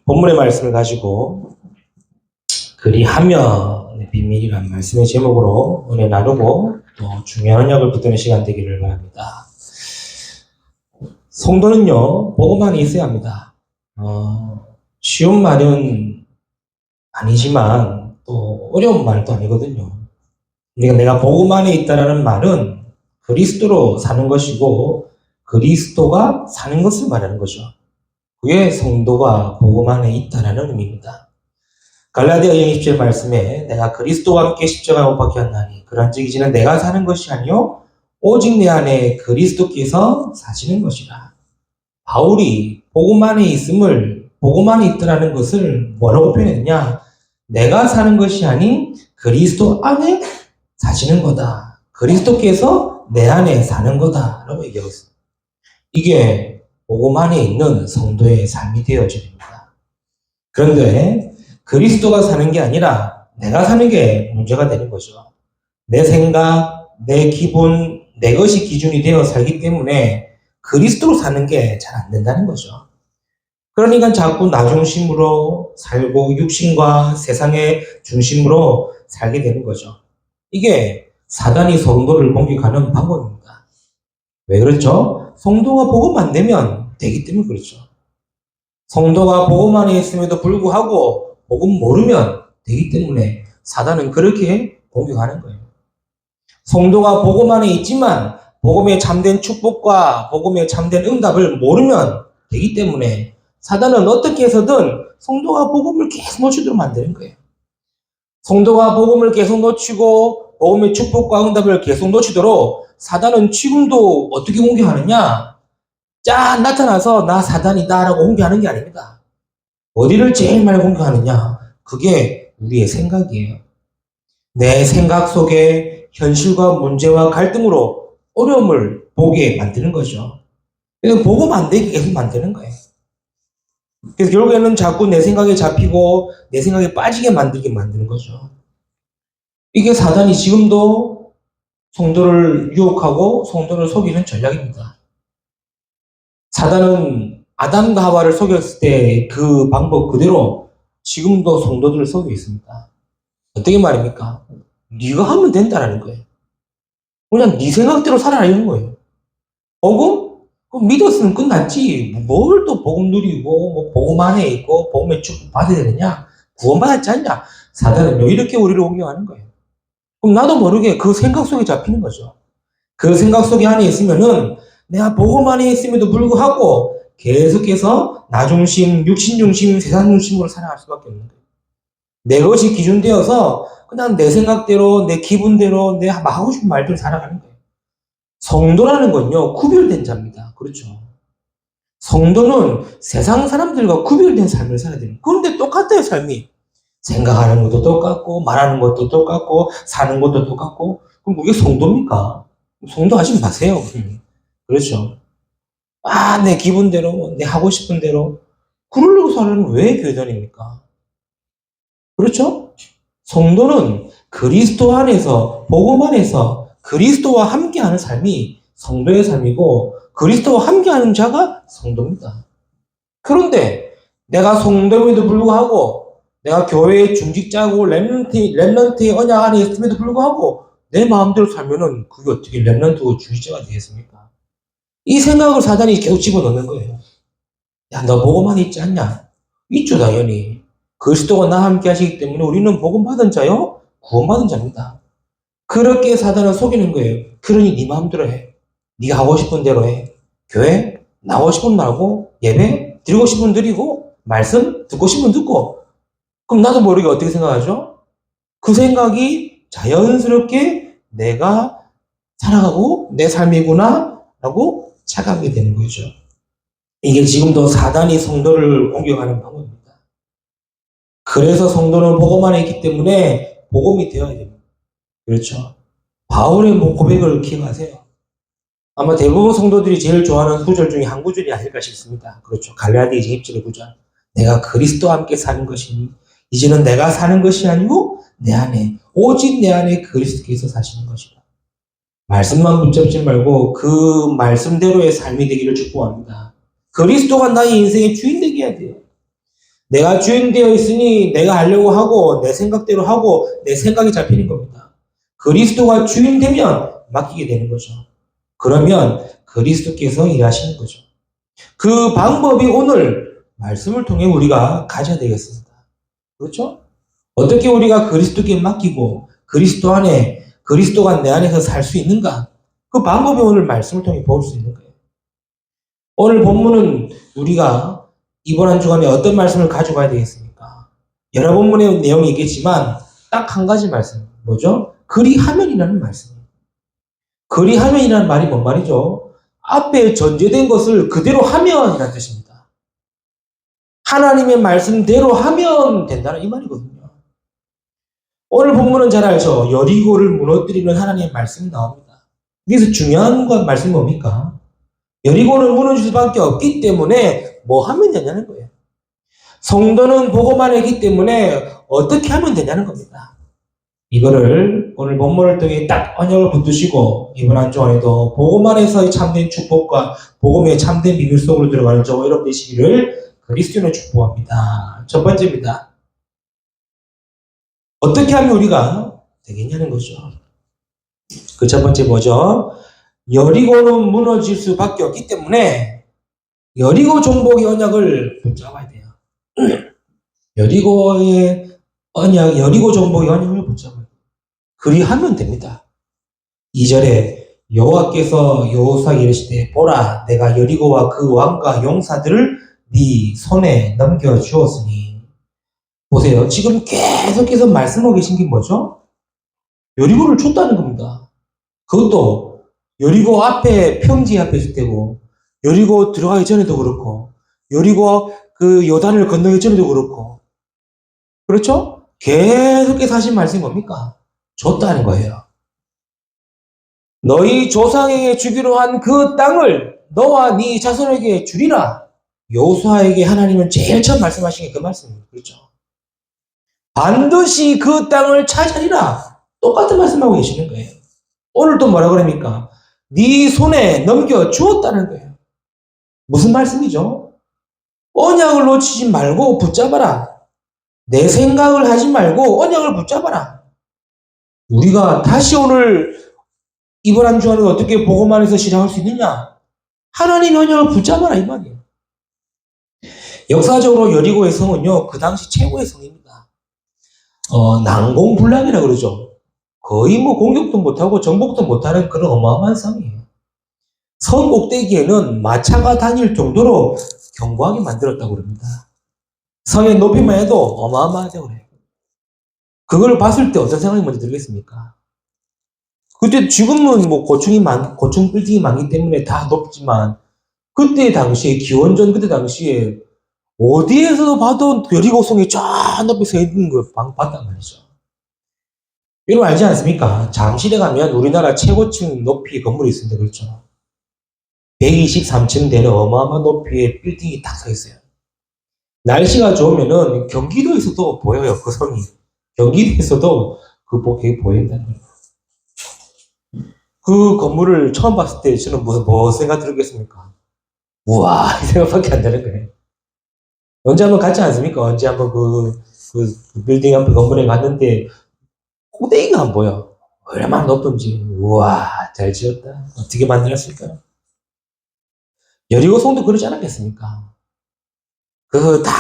본문의 말씀을 가지고 그리하면의 비밀이란 말씀의 제목으로 은혜 나누고 또 중요한 언약을 붙드는 시간 되기를 바랍니다. 성도는요, 복음만이 있어야 합니다. 쉬운 말은 아니지만 또 어려운 말도 아니거든요. 그러니까 내가 복음 안에 있다라는 말은 그리스도로 사는 것이고 그리스도가 사는 것을 말하는 거죠. 그게 성도가 복음 안에 있다라는 의미입니다. 갈라디아 2장 20절 말씀에 내가 그리스도와 함께 십자가에 못 박혀 왔나니 그런즉 이제는 내가 사는 것이 아니요 오직 내 안에 그리스도께서 사시는 것이라. 바울이 복음 안에 있음을 복음 안에 있다라는 것을 뭐라고 표현했냐? 내가 사는 것이 아닌 그리스도 안에 사시는 거다. 그리스도께서 내 안에 사는 거다라고 얘기하고 있습니다. 이게 복음 안에 있는 성도의 삶이 되어집니다. 그런데 그리스도가 사는 게 아니라 내가 사는 게 문제가 되는 거죠. 내 생각, 내 기분, 내 것이 기준이 되어 살기 때문에 그리스도로 사는 게 잘 안 된다는 거죠. 그러니까 자꾸 나 중심으로 살고 육신과 세상의 중심으로 살게 되는 거죠. 이게 사단이 성도를 공격하는 방법입니다. 왜 그렇죠? 성도가 복음 안 되면 되기 때문에 그렇죠. 성도가 복음 안에 있음에도 불구하고 복음 모르면 되기 때문에 사단은 그렇게 공격하는 거예요. 성도가 복음 안에 있지만 복음의 참된 축복과 복음의 참된 응답을 모르면 되기 때문에 사단은 어떻게 해서든 성도가 복음을 계속 놓치도록 만드는 거예요. 성도가 복음을 계속 놓치고 복음의 축복과 응답을 계속 놓치도록 사단은 지금도 어떻게 공격하느냐? 쫙 나타나서 나 사단이다라고 공격하는 게 아닙니다. 어디를 제일 많이 공격하느냐? 그게 우리의 생각이에요. 내 생각 속에 현실과 문제와 갈등으로 어려움을 보게 만드는 거죠. 그래서 복음 안 되게 계속 만드는 거예요. 그래서 결국에는 자꾸 내 생각에 잡히고 내 생각에 빠지게 만들게 만드는 거죠. 이게 사단이 지금도 성도를 유혹하고 성도를 속이는 전략입니다. 사단은 아담과 하와를 속였을 때 그 방법 그대로 지금도 성도들을 속이고 있습니다. 어떻게 말입니까? 네가 하면 된다라는 거예요. 그냥 네 생각대로 살아라는 거예요. 복음? 그럼 믿었으면 끝났지. 뭘 또 복음 누리고 뭐 복음 안에 있고 복음의 축복 받아야 되느냐? 구원받았지 않냐? 사단은요 이렇게 우리를 공격하는 거예요. 그럼 나도 모르게 그 생각 속에 잡히는 거죠. 그 생각 속에 안에 있으면은 내가 복음 안에 있음에도 불구하고 계속해서 나 중심, 육신 중심, 세상 중심으로 살아갈 수밖에 없는 거예요. 내 것이 기준되어서 그냥 내 생각대로, 내 기분대로, 내 하고 싶은 말대로 살아가는 거예요. 성도라는 건요, 구별된 자입니다. 그렇죠. 성도는 세상 사람들과 구별된 삶을 살아야 돼요. 그런데 똑같아요, 삶이. 생각하는 것도 똑같고, 말하는 것도 똑같고, 사는 것도 똑같고, 그럼 그게 성도입니까? 성도 하지 마세요. 그렇죠. 내 기분대로, 내 하고 싶은 대로. 그러려고 사는 왜 교회 다닙니까? 그렇죠? 성도는 그리스도 안에서, 복음 안에서 그리스도와 함께하는 삶이 성도의 삶이고, 그리스도와 함께하는 자가 성도입니다. 그런데 내가 성도임에도 불구하고, 내가 교회의 중직자고 렘넌트의 언약 안에 있음에도 불구하고, 내 마음대로 살면은 그게 어떻게 렘넌트고 중직자가 되겠습니까? 이 생각을 사단이 계속 집어넣는 거예요. 야, 너 복음만 있지 않냐? 있죠, 당연히. 그리스도가 나와 함께 하시기 때문에 우리는 복음 받은 자요? 구원받은 자입니다. 그렇게 사단을 속이는 거예요. 그러니 네 마음대로 해. 네가 하고 싶은 대로 해. 교회 나오고 싶은 말고 예배 드리고 싶은 드리고 말씀 듣고 싶은 듣고. 그럼 나도 모르게 어떻게 생각하죠? 그 생각이 자연스럽게 내가 살아가고 내 삶이구나 라고 착각하게 되는 거죠. 이게 지금도 사단이 성도를 공격하는 방법입니다. 그래서 성도는 복음 안에 있기 때문에 복음이 되어야 됩니다. 그렇죠. 바울의 고백을 기억하세요. 아마 대부분 성도들이 제일 좋아하는 구절 중에 한 구절이 아닐까 싶습니다. 그렇죠. 갈라디아 2장 9절. 내가 그리스도와 함께 사는 것이니 이제는 내가 사는 것이 아니고 내 안에 오직 내 안에 그리스도께서 사시는 것이다. 말씀만 붙잡지 말고 그 말씀대로의 삶이 되기를 축복합니다. 그리스도가 나의 인생의 주인 되게 해야 돼요. 내가 주인 되어 있으니 내가 하려고 하고 내 생각대로 하고 내 생각이 잡히는 겁니다. 그리스도가 주인 되면 맡기게 되는 거죠. 그러면 그리스도께서 일하시는 거죠. 그 방법이 오늘 말씀을 통해 우리가 가져야 되겠습니다. 그렇죠? 어떻게 우리가 그리스도께 맡기고 그리스도 안에 그리스도가 내 안에서 살 수 있는가? 그 방법이 오늘 말씀을 통해 볼 수 있는 거예요. 오늘 본문은 우리가 이번 한 주간에 어떤 말씀을 가져가야 되겠습니까? 여러 본문의 내용이 있겠지만 딱 한 가지 말씀. 뭐죠? 그리하면이라는 말씀이에요. 그리하면이라는 말이 뭔 말이죠? 앞에 전제된 것을 그대로 하면이라는 뜻입니다. 하나님의 말씀대로 하면 된다는 이 말이거든요. 오늘 본문은 잘 알죠? 여리고를 무너뜨리는 하나님의 말씀이 나옵니다. 여기서 중요한 건 말씀이 뭡니까? 여리고는 무너질 수밖에 없기 때문에 뭐 하면 되냐는 거예요. 성도는 복음만 했기 때문에 어떻게 하면 되냐는 겁니다. 이거를 오늘 본문을 통해 딱 언약을 붙드시고 이번 한 주 안에도 복음 안에서의 참된 축복과 복음의 참된 비밀 속으로 들어가는 저와 여러분 되시기를 그리스도인을 축복합니다. 첫 번째입니다. 어떻게 하면 우리가 되겠냐는 거죠. 그 첫 번째 뭐죠? 여리고는 무너질 수밖에 없기 때문에 여리고 종복의 언약을 붙잡아야 돼요. 여리고의 언약, 여리고 종복의 언약을 붙잡아야 돼요. 그리하면 됩니다. 2절에 여호와께서 여호수아에게 이르시되 보라 내가 여리고와 그 왕과 용사들을 네 손에 넘겨 주었으니 보세요. 지금 계속해서 말씀하고 계신 게 뭐죠? 여리고를 줬다는 겁니다. 그것도 여리고 앞에 평지 앞에 있을 때고 여리고 들어가기 전에도 그렇고 여리고 그 요단을 건너기 전에도 그렇고 그렇죠? 계속해서 하신 말씀이 뭡니까? 줬다는 거예요. 너희 조상에게 주기로 한 그 땅을 너와 네 자손에게 주리라. 여호수아에게 하나님은 제일 처음 말씀하신 게 그 말씀입니다. 그렇죠? 반드시 그 땅을 차지하리라. 똑같은 말씀하고 계시는 거예요. 오늘 또 뭐라 그럽니까? 네 손에 넘겨 주었다는 거예요. 무슨 말씀이죠? 언약을 놓치지 말고 붙잡아라. 내 생각을 하지 말고 언약을 붙잡아라. 우리가 다시 오늘 이번 한 주간에 어떻게 복음 안에서 시작할 수 있느냐? 하나님의 언약을 붙잡아라 이 말이에요. 역사적으로 여리고의 성은요, 그 당시 최고의 성입니다. 난공불락이라 그러죠. 거의 뭐 공격도 못하고 정복도 못하는 그런 어마어마한 성이에요. 성 꼭대기에는 마차가 다닐 정도로 견고하게 만들었다고 그럽니다. 성의 높이만 해도 어마어마하다고 그래요. 그걸 봤을 때 어떤 생각이 먼저 들겠습니까? 그때 지금은 뭐 고층 빌딩이 많기 때문에 다 높지만 그때 당시에 기원전 그때 당시에 어디에서도 봐도 여리고성이 저 높이 서 있는 걸 봤단 말이죠. 여러분 알지 않습니까? 잠실에 가면 우리나라 최고층 높이 건물이 있습니다. 그렇죠? 123층 되는 어마어마한 높이의 빌딩이 딱 서 있어요. 날씨가 좋으면은 경기도에서도 보여요. 그 성이. 경기도에서도 그게 보인다는 거예요. 그 건물을 처음 봤을 때 저는 뭐 생각 들겠습니까? 우와 이 생각밖에 안 나는 거예요. 언제 한번 갔지 않습니까? 언제 한번 그 빌딩 앞에 건물에 갔는데 꼭대기가 안 보여. 얼마나 높은지. 우와 잘 지었다. 어떻게 만들었을까? 여리고성도 그러지 않았겠습니까? 그 다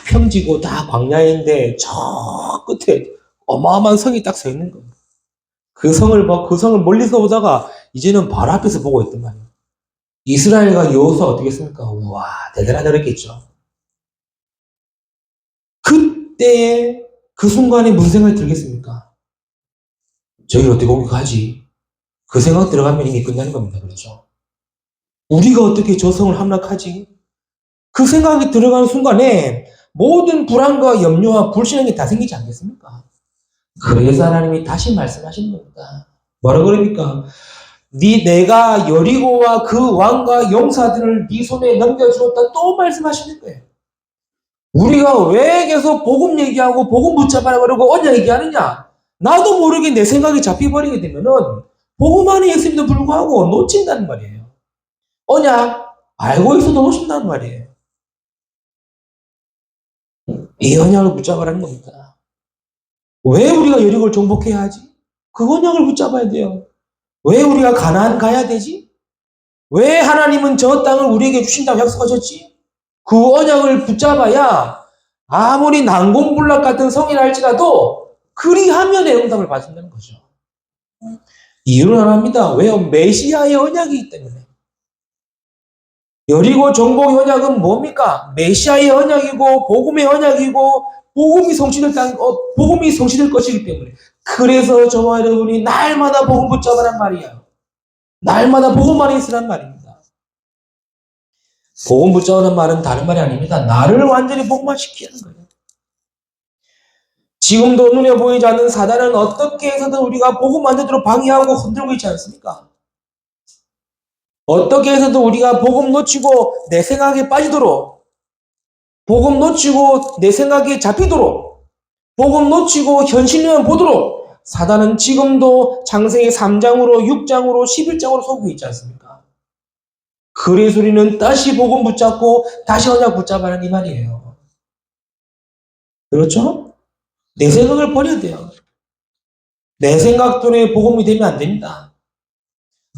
평지고 다 광야인데 저 끝에 어마어마한 성이 딱 서 있는 거예요. 그 성을 멀리서 보다가 이제는 바로 앞에서 보고 있단 말이에요. 이스라엘과 여호수아 어떻게 했습니까? 우와 대단하다 그랬겠죠. 그때의 그 순간에 무슨 생각이 들겠습니까? 저기를 어떻게 공격하지? 그 생각 들어가면 이미 끝나는 겁니다. 그렇죠? 우리가 어떻게 저 성을 함락하지? 그 생각이 들어가는 순간에 모든 불안과 염려와 불신앙이 다 생기지 않겠습니까? 그래서 하나님이 다시 말씀하시는 겁니다. 뭐라 그럽니까? 내가 여리고와 그 왕과 용사들을 네 손에 넘겨주었다 또 말씀하시는 거예요. 우리가 왜 계속 복음 얘기하고 복음 붙잡아라 그러고 언약 얘기하느냐? 나도 모르게 내 생각이 잡혀버리게 되면은 복음 안에 있음에도 불구하고 놓친다는 말이에요. 언약 알고 있어도 놓친다는 말이에요. 이 언약을 붙잡으라는 겁니다. 왜 우리가 여리고를 정복해야 하지? 그 언약을 붙잡아야 돼요. 왜 우리가 가나안 가야 되지? 왜 하나님은 저 땅을 우리에게 주신다고 약속하셨지? 그 언약을 붙잡아야 아무리 난공불락 같은 성이라 할지라도 그리하면의 응답을 받는다는 거죠. 이유는 하나입니다. 왜요? 메시아의 언약이 있기 때문에. 여리고 정복의 언약은 뭡니까? 메시아의 언약이고 복음의 언약이고 복음이 성취될 것이기 때문에. 그래서 저와 여러분이 날마다 복음 붙잡으란 말이야. 날마다 복음 안에 있으란 말입니다. 복음 붙잡으란 말은 다른 말이 아닙니다. 나를 완전히 복음화시키는 거예요. 지금도 눈에 보이지 않는 사단은 어떻게 해서든 우리가 복음 완전대로 방해하고 흔들고 있지 않습니까? 어떻게 해서든 우리가 복음 놓치고 내 생각에 빠지도록, 복음 놓치고 내 생각에 잡히도록, 복음 놓치고 현실만 보도록 사단은 지금도 창세기 3장으로 6장으로 11장으로 속고 있지 않습니까? 그래서 우리는 다시 복음 붙잡고 다시 언약 붙잡아라는 이 말이에요. 그렇죠? 내 생각을 버려야 돼요. 내 생각대로 복음이 되면 안 됩니다.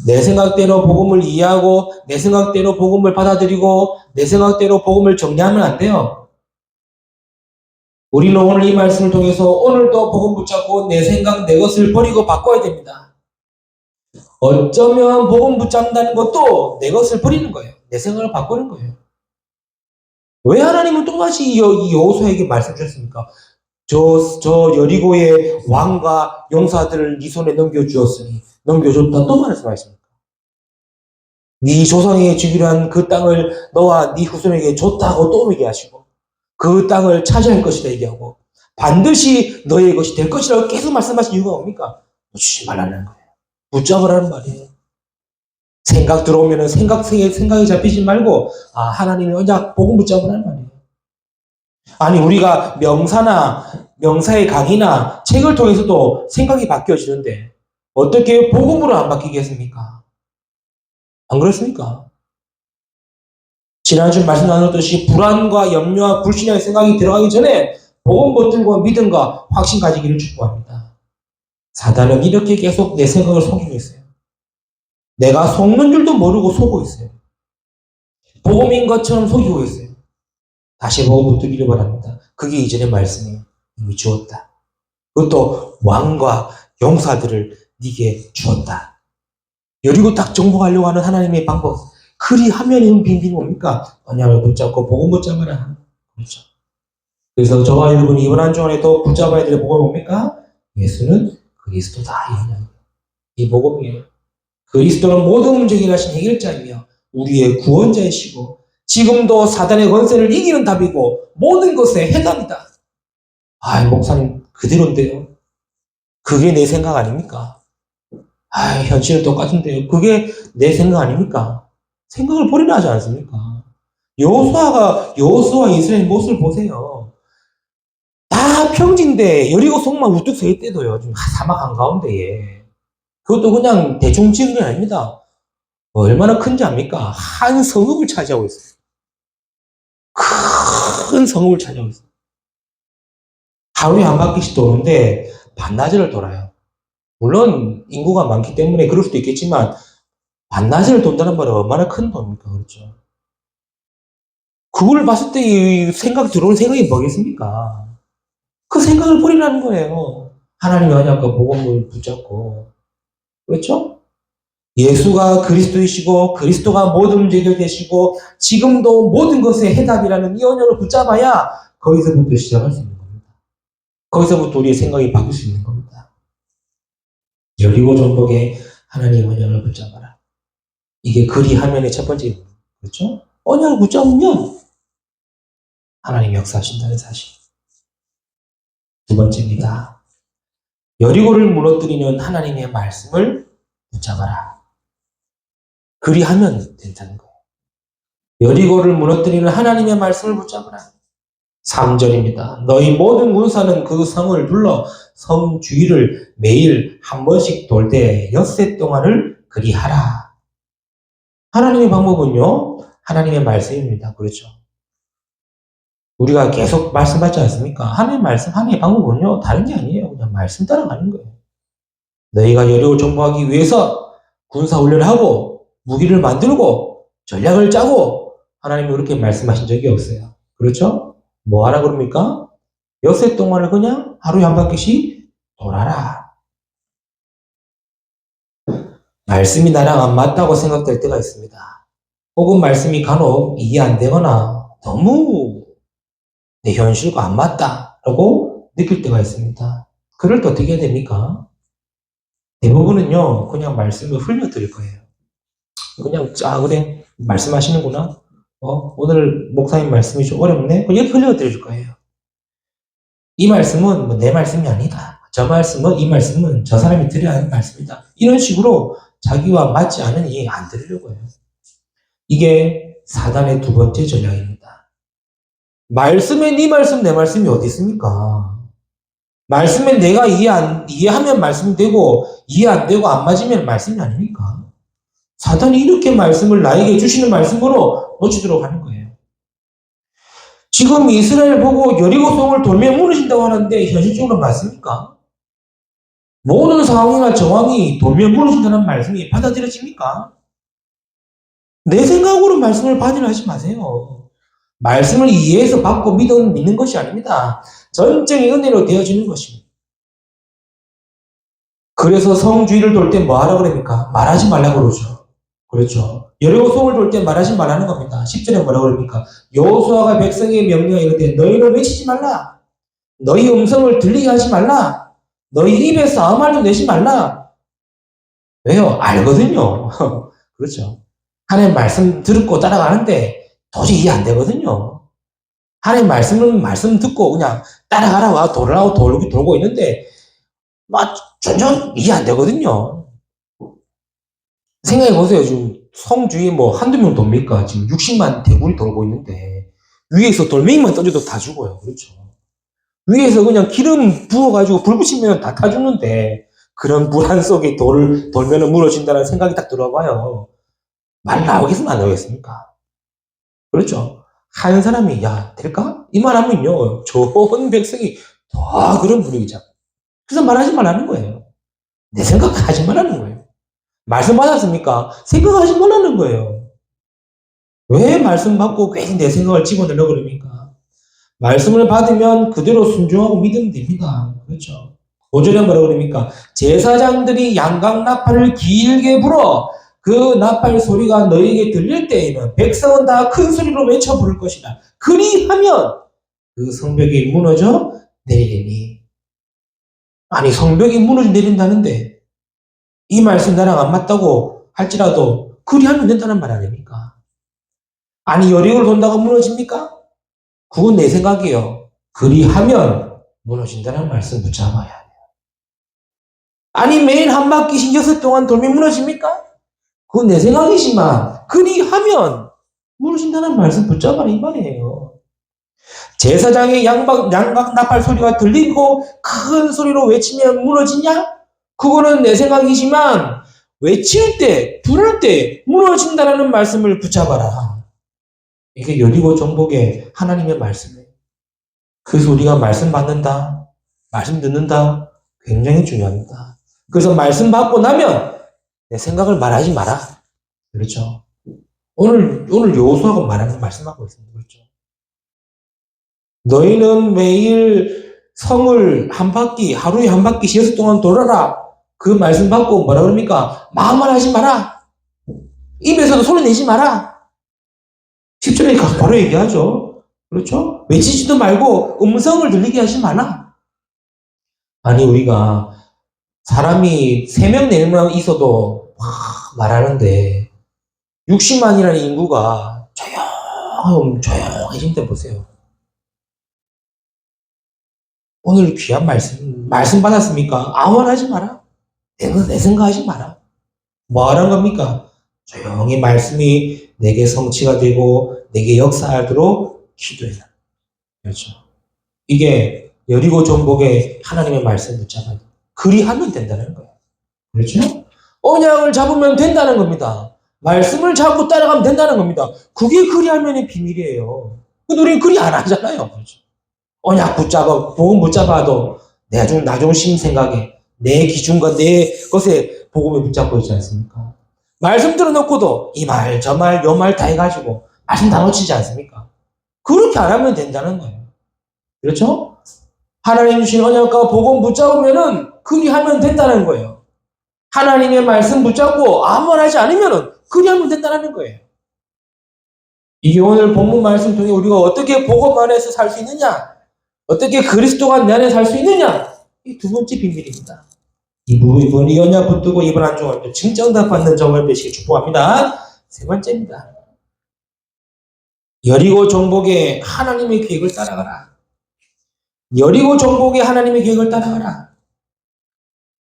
내 생각대로 복음을 이해하고 내 생각대로 복음을 받아들이고 내 생각대로 복음을 정리하면 안 돼요. 우리는 오늘 이 말씀을 통해서 오늘도 복음 붙잡고 내 생각, 내 것을 버리고 바꿔야 됩니다. 어쩌면 복음 붙잡는다는 것도 내 것을 버리는 거예요. 내 생각을 바꾸는 거예요. 왜 하나님은 또다시 이 여호수아에게 말씀 주셨습니까? 저 여리고의 왕과 용사들을 네 손에 넘겨줬다 또 말씀하십니까? 네 조상에게 주기로 한 그 땅을 너와 네 후손에게 줬다고 또 얘기하시고 그 땅을 차지할 것이다 얘기하고 반드시 너의 것이 될 것이라고 계속 말씀하신 이유가 뭡니까? 주지 말라는 거예요. 붙잡으라는 말이에요. 생각 들어오면 생각이 잡히지 말고 하나님의 언약 복음 붙잡으라는 말이에요. 아니 우리가 명사의 강의나 책을 통해서도 생각이 바뀌어지는데 어떻게 복음으로 안 바뀌겠습니까? 안 그렇습니까? 지난주 말씀 나눴듯이 불안과 염려와 불신앙의 생각이 들어가기 전에 복음 붙들고 믿음과 확신 가지기를 축복합니다. 사단은 이렇게 계속 내 생각을 속이고 있어요. 내가 속는 줄도 모르고 속고 있어요. 복음인 것처럼 속이고 있어요. 다시 복음 붙들기를 바랍니다. 그게 이전의 말씀이 이미 주었다. 그것도 왕과 용사들을 네게 주었다. 여리고 딱 정복하려고 하는 하나님의 방법. 그리하면 빙빙 뭡니까? 언약을 붙잡고 복음 붙잡아라. 그렇죠. 그래서 저와 여러분이 이번 한 주간에도 붙잡아야 될 복음은 뭡니까? 예수는 그리스도다. 이 복음이에요. 그리스도는 모든 문제 해결하신 해결자이며 우리의 구원자이시고 지금도 사단의 권세를 이기는 답이고 모든 것의 해답이다. 목사님 그대로인데요. 그게 내 생각 아닙니까? 현실은 똑같은데요. 그게 내 생각 아닙니까? 생각을 버리려 하지 않습니까? 여호수아 이스라엘 모습을 보세요. 다 평지인데 여리고 성만 우뚝 서 있대도요. 지금 사막 한가운데에. 그것도 그냥 대충 지은 게 아닙니다. 얼마나 큰지 압니까? 한 성읍을 차지하고 있어요. 큰 성읍을 차지하고 있어요. 하루에 한 바퀴씩 도는데 반나절을 돌아요. 물론 인구가 많기 때문에 그럴 수도 있겠지만 반나절을 돈다는 말은 얼마나 큰 돈입니까? 그렇죠. 그걸 봤을 때 들어오는 생각이 뭐겠습니까? 그 생각을 버리라는 거예요. 하나님의 언약과 복음을 붙잡고. 그렇죠? 예수가 그리스도이시고 그리스도가 모든 문제 해결되시고 지금도 모든 것의 해답이라는 이 언약을 붙잡아야 거기서부터 시작할 수 있는 겁니다. 거기서부터 우리의 생각이 바뀔 수 있는 겁니다. 여리고 정복에 하나님의 언약을 붙잡아라. 이게 그리하면의 첫 번째 입니다. 그렇죠? 언약을 붙잡으면 하나님 역사하신다는 사실. 두 번째입니다. 여리고를 무너뜨리는 하나님의 말씀을 붙잡아라. 그리하면 된다는 거예요. 여리고를 무너뜨리는 하나님의 말씀을 붙잡아라. 3절입니다. 너희 모든 군사는 그 성을 둘러 성 주위를 매일 한 번씩 돌 때 엿새 동안을 그리하라. 하나님의 방법은요, 하나님의 말씀입니다. 그렇죠. 우리가 계속 말씀받지 않습니까? 하나님의 말씀, 하나님의 방법은요, 다른 게 아니에요. 그냥 말씀 따라가는 거예요. 너희가 여리고를 정복하기 위해서 군사훈련을 하고, 무기를 만들고, 전략을 짜고, 하나님이 그렇게 말씀하신 적이 없어요. 그렇죠? 뭐 하라 그럽니까? 엿새 동안을 그냥 하루에 한 바퀴씩 돌아라. 말씀이 나랑 안 맞다고 생각될 때가 있습니다. 혹은 말씀이 간혹 이해 안 되거나 너무 내 현실과 안 맞다라고 느낄 때가 있습니다. 그럴 때 어떻게 해야 됩니까? 대부분은요, 그냥 말씀을 흘려드릴 거예요. 그냥, 그래. 말씀하시는구나. 오늘 목사님 말씀이 좀 어렵네? 그냥 이렇게 흘려드릴 거예요. 이 말씀은 뭐 내 말씀이 아니다. 이 말씀은 저 사람이 드려야 하는 말씀이다. 이런 식으로 자기와 맞지 않으니 안 들으려고 해요. 이게 사단의 두 번째 전략입니다. 말씀에 네 말씀, 내 말씀이 어디 있습니까? 말씀에 내가 이해하면 말씀이 되고, 이해 안 되고 안 맞으면 말씀이 아닙니까? 사단이 이렇게 말씀을 나에게 주시는 말씀으로 놓치도록 하는 거예요. 지금 이스라엘 보고 여리고 성을 돌며 무너진다고 하는데 현실적으로 맞습니까? 모든 상황이나 정황이 돌며 무너진다는 말씀이 받아들여집니까? 내 생각으로 말씀을 받으려 하지 마세요. 말씀을 이해해서 받고 믿는 것이 아닙니다. 전적인 은혜로 되어지는 것입니다. 그래서 성주의를 돌 때 뭐 하라 그럽니까? 말하지 말라고 그러죠. 그렇죠. 여리고 성을 돌 때 말하지 말라는 겁니다. 10절에 뭐라고 그럽니까? 여호수아가 백성에게 명령하여 이르되 너희는 외치지 말라. 너희 음성을 들리게 하지 말라. 너희 입에서 아무 말도 내지 말라. 왜요? 알거든요. 그렇죠. 하나님 말씀 듣고 따라가는데 도저히 이해 안 되거든요. 하나님 말씀 듣고 그냥 따라가라고 돌아가고 돌고 있는데 막 전혀 이해 안 되거든요. 생각해 보세요. 지금 성주에 뭐 한두 명 돕니까? 지금 60만 대군이 돌고 있는데 위에서 돌멩이만 던져도 다 죽어요. 그렇죠. 위에서 그냥 기름 부어가지고 불 붙이면 다 타죽는데 그런 불안 속에 돌면은 무너진다는 생각이 딱 들어봐요. 말 나오겠으면 안 나오겠습니까? 그렇죠. 한 사람이 야 될까? 이 말하면요 좋은 백성이 다 그런 분위기잖아. 그래서 말하지 말라는 거예요. 내 생각하지 말라는 거예요. 말씀 받았습니까? 생각하지 말라는 거예요. 왜 말씀 받고 괜히 내 생각을 집어넣으려고 그럽니까? 말씀을 받으면 그대로 순종하고 믿으면 됩니다. 그렇죠. 5절에 뭐라고 그럽니까? 제사장들이 양각 나팔을 길게 불어 그 나팔 소리가 너희에게 들릴 때에는 백성은 다 큰 소리로 외쳐 부를 것이다. 그리하면 그 성벽이 무너져 내리리니. 아니 성벽이 무너져 내린다는데 이 말씀 나랑 안 맞다고 할지라도 그리하면 된다는 말 아닙니까? 아니 여리고를 돈다고 무너집니까? 그건 내 생각이에요. 그리하면 무너진다는 말씀 붙잡아야 해요. 아니 매일 한 바퀴씩 6 동안 돌면 무너집니까? 그건 내 생각이지만 그리하면 무너진다는 말씀 붙잡아라 이 말이에요. 제사장의 양각 나팔 소리가 들리고 큰 소리로 외치면 무너지냐? 그거는 내 생각이지만 외칠 때, 부를 때 무너진다는 말씀을 붙잡아라. 이게 여리고 정복의 하나님의 말씀이에요. 그래서 우리가 말씀 받는다, 말씀 듣는다 굉장히 중요합니다. 그래서 말씀 받고 나면 내 생각을 말하지 마라. 그렇죠. 오늘 여호수아가 말씀하고 있습니다. 그렇죠. 너희는 매일 성을 하루에 한 바퀴씩 6 동안 돌아라. 그 말씀 받고 뭐라 그럽니까? 마음만 하지 마라. 입에서도 소리 내지 마라. 10절에 바로 얘기하죠. 그렇죠? 외치지도 말고 음성을 들리게 하지 마라. 아니 우리가 사람이 3명, 4명 있어도 막 말하는데 60만이라는 인구가 조용해진 때 보세요. 오늘 귀한 말씀 받았습니까? 아무 말 하지 마라. 내 생각하지 마라. 뭐 하는 겁니까? 조용히 말씀이 내게 성취가 되고 내게 역사하도록 기도해라. 그렇죠. 이게 여리고 정복의 하나님의 말씀 붙잡아야 돼. 그리하면 된다는 거예요. 그렇죠? 언약을 잡으면 된다는 겁니다. 말씀을 잡고 따라가면 된다는 겁니다. 그게 그리하면의 비밀이에요. 근데 우리는 그리 안 하잖아요. 그렇죠? 언약 붙잡아, 복음 붙잡아도 나 중심 생각에, 내 기준과 내 것에 복음을 붙잡고 있지 않습니까? 말씀 들어놓고도 이 말, 저 말, 요 말 다 해가지고 말씀 다 놓치지 않습니까? 그렇게 안 하면 된다는 거예요. 그렇죠? 하나님 주신 언약과 복음 붙잡으면은 그리 하면 된다는 거예요. 하나님의 말씀 붙잡고 아무나 하지 않으면은 그리 하면 된다는 거예요. 이게 오늘 본문 말씀 통해 우리가 어떻게 복음 안에서 살 수 있느냐? 어떻게 그리스도가 내 안에 살 수 있느냐? 이 두 번째 비밀입니다. 이번 이 언약 붙들고 이번 한 주간 증정답 받는 정을 되시길 축복합니다. 세 번째입니다. 여리고 정복의 하나님의 계획을 따라가라. 여리고 정복의 하나님의 계획을 따라가라.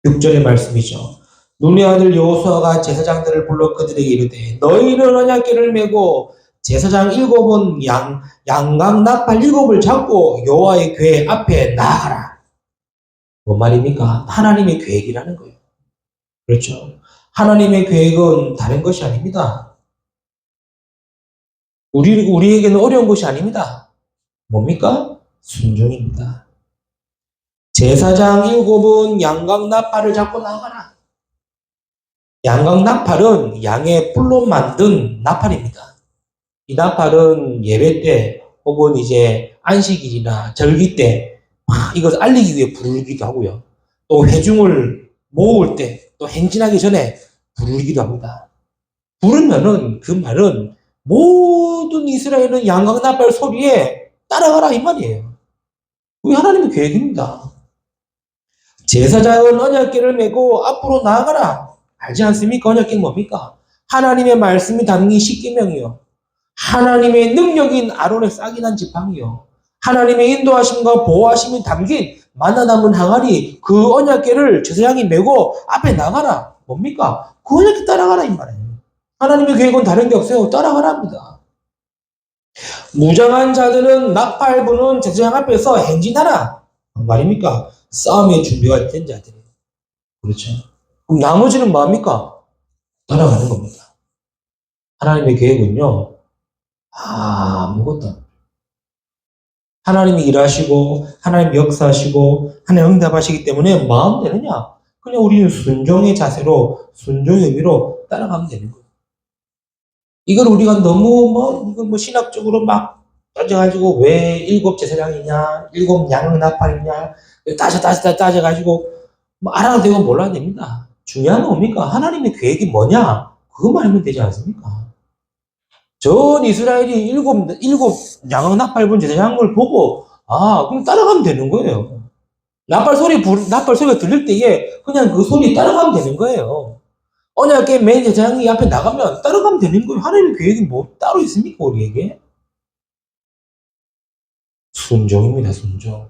6절의 말씀이죠. 눈의 아들 여호수아가 제사장들을 불러 그들에게 이르되 너희는 언약궤를 메고 제사장 7은 양각 나팔 7을 잡고 여호와의 궤 앞에 나아가라. 뭔 말입니까? 하나님의 계획이라는 거예요. 그렇죠? 하나님의 계획은 다른 것이 아닙니다. 우리에게는 어려운 것이 아닙니다. 뭡니까? 순종입니다. 제사장 7은 양각 나팔을 잡고 나가라. 양각 나팔은 양의 뿔로 만든 나팔입니다. 이 나팔은 예배 때 혹은 이제 안식일이나 절기 때 이것을 알리기 위해 부르기도 하고요. 또 회중을 모을 때 또 행진하기 전에 부르기도 합니다. 부르면은 그 말은 모든 이스라엘은 양각 나팔 소리에 따라가라 이 말이에요. 그게 하나님의 계획입니다. 제사장은 언약궤를 메고 앞으로 나아가라. 알지 않습니까? 언약궤는 뭡니까? 하나님의 말씀이 담긴 십계명이요. 하나님의 능력인 아론의 싹이 난 지팡이요. 하나님의 인도하심과 보호하심이 담긴 만나 담은 항아리 그 언약궤를 제사장이 메고 앞에 나가라. 뭡니까? 그 언약궤 따라가라 이 말이에요. 하나님의 계획은 다른 게 없어요. 따라가라 합니다. 무장한 자들은 나팔 부는 제사장 앞에서 행진하라. 말입니까? 싸움에 준비가 된 자들이에요. 그렇죠? 그럼 나머지는 뭡니까? 따라가는 겁니다. 하나님의 계획은요. 아무것도 안 하나님이 일하시고 하나님이 역사하시고 하나님 응답하시기 때문에 마음 되느냐? 그냥 우리는 순종의 자세로 순종의 의미로 따라가면 되는 거예요. 이걸 우리가 너무 이걸 신학적으로 막 따져가지고 왜 7 제사장이냐, 7 양은 나팔이냐 따져가지고 알아도 되고 몰라도 됩니다. 중요한 건 뭡니까? 하나님의 계획이 뭐냐? 그것만 알면 되지 않습니까? 전 이스라엘이 일곱 양은 나팔 분 제사장을 보고 그럼 따라가면 되는 거예요. 나팔 소리가 들릴 때에 그냥 그 소리 따라가면 되는 거예요. 언약궤 맨 제사장이 앞에 나가면 따라가면 되는 거예요. 하나님의 계획이 뭐 따로 있습니까, 우리에게? 순종입니다, 순종.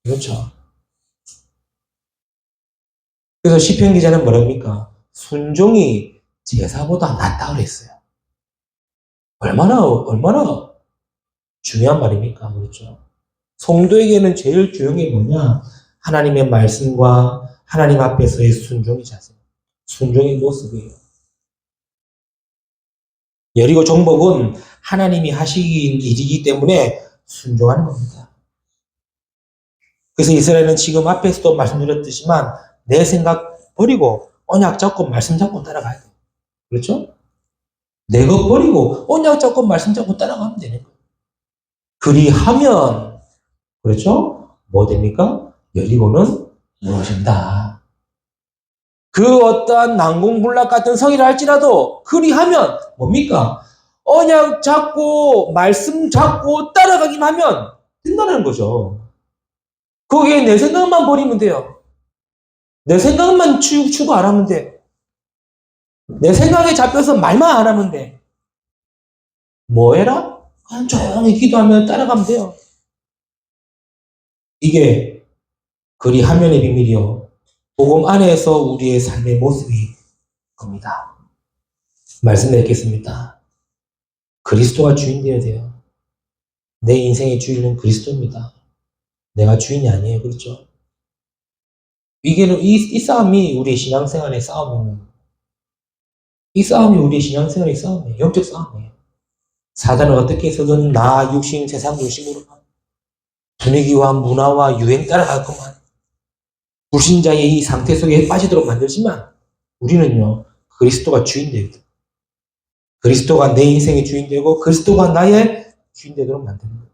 그렇죠. 그래서 시편 기자는 뭐랍니까? 순종이 제사보다 낫다 그랬어요. 얼마나 중요한 말입니까? 그렇죠. 성도에게는 제일 중요한 게 뭐냐? 하나님의 말씀과 하나님 앞에서의 순종이지 않습니까? 순종의 모습이에요. 여리고 정복은 하나님이 하시긴 일이기 때문에 순종하는 겁니다. 그래서 이스라엘은 지금 앞에서도 말씀드렸듯이만 내 생각 버리고 언약 잡고 말씀 잡고 따라가야 돼요. 그렇죠? 내 것 버리고 언약 잡고 말씀 잡고 따라가면 되는 거예요. 그리하면 그렇죠? 뭐 됩니까? 여리고는 무너진다. 그 어떠한 난공불락 같은 성이라 할지라도 그리하면 뭡니까? 언약 잡고 말씀 잡고 따라가기만 하면 된다는 거죠. 거기에 내 생각만 버리면 돼요. 내 생각만 추구 안 하면 돼. 내 생각에 잡혀서 말만 안 하면 돼. 뭐 해라? 그냥 조용히 기도하면 따라가면 돼요. 이게 그리하면의 비밀이요. 복음 안에서 우리의 삶의 모습이 겁니다. 말씀 맺겠습니다. 그리스도가 주인 되어야 돼요. 내 인생의 주인은 그리스도입니다. 내가 주인이 아니에요. 그렇죠? 이 싸움이 우리의 신앙생활의 싸움이에요. 이 싸움이 우리의 신앙생활의 싸움이에요. 영적 싸움이에요. 사단은 어떻게 해서든 나 육신 세상 중심으로 분위기와 문화와 유행 따라가고만 불신자의 이 상태 속에 빠지도록 만들지만 우리는요 그리스도가 주인 되거든. 그리스도가 내 인생의 주인 되고 그리스도가 나의 주인 되도록 만드는 거예요.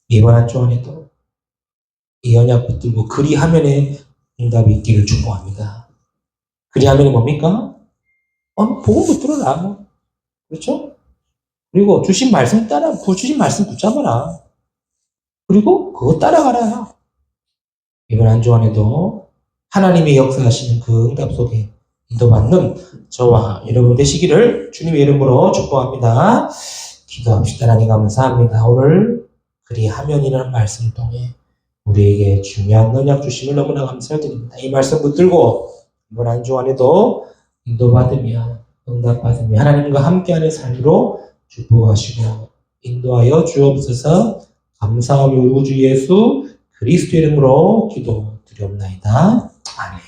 이번 한 주 안에도 이 언약 붙들고 그리하면에 응답이 있기를 축복합니다. 그리하면이 뭡니까? 복음 붙들어라. 그렇죠? 그리고 주신 말씀 주신 말씀 붙잡아라. 그리고 그거 따라가라. 이번 한 주 안에도 하나님의 역사하시는 그 응답 속에 인도받는 저와 여러분 되시기를 주님의 이름으로 축복합니다. 기도합시다. 하나님 감사합니다. 오늘 그리하면이라는 말씀을 통해 우리에게 중요한 언약 주심을 너무나 감사드립니다. 이 말씀 붙들고 이번 한 주 안에도 인도받으며 응답받으며 하나님과 함께하는 삶으로 축복하시고 인도하여 주옵소서. 감사하며 우리 주 예수 그리스도 이름으로 기도드리옵나이다. 아멘.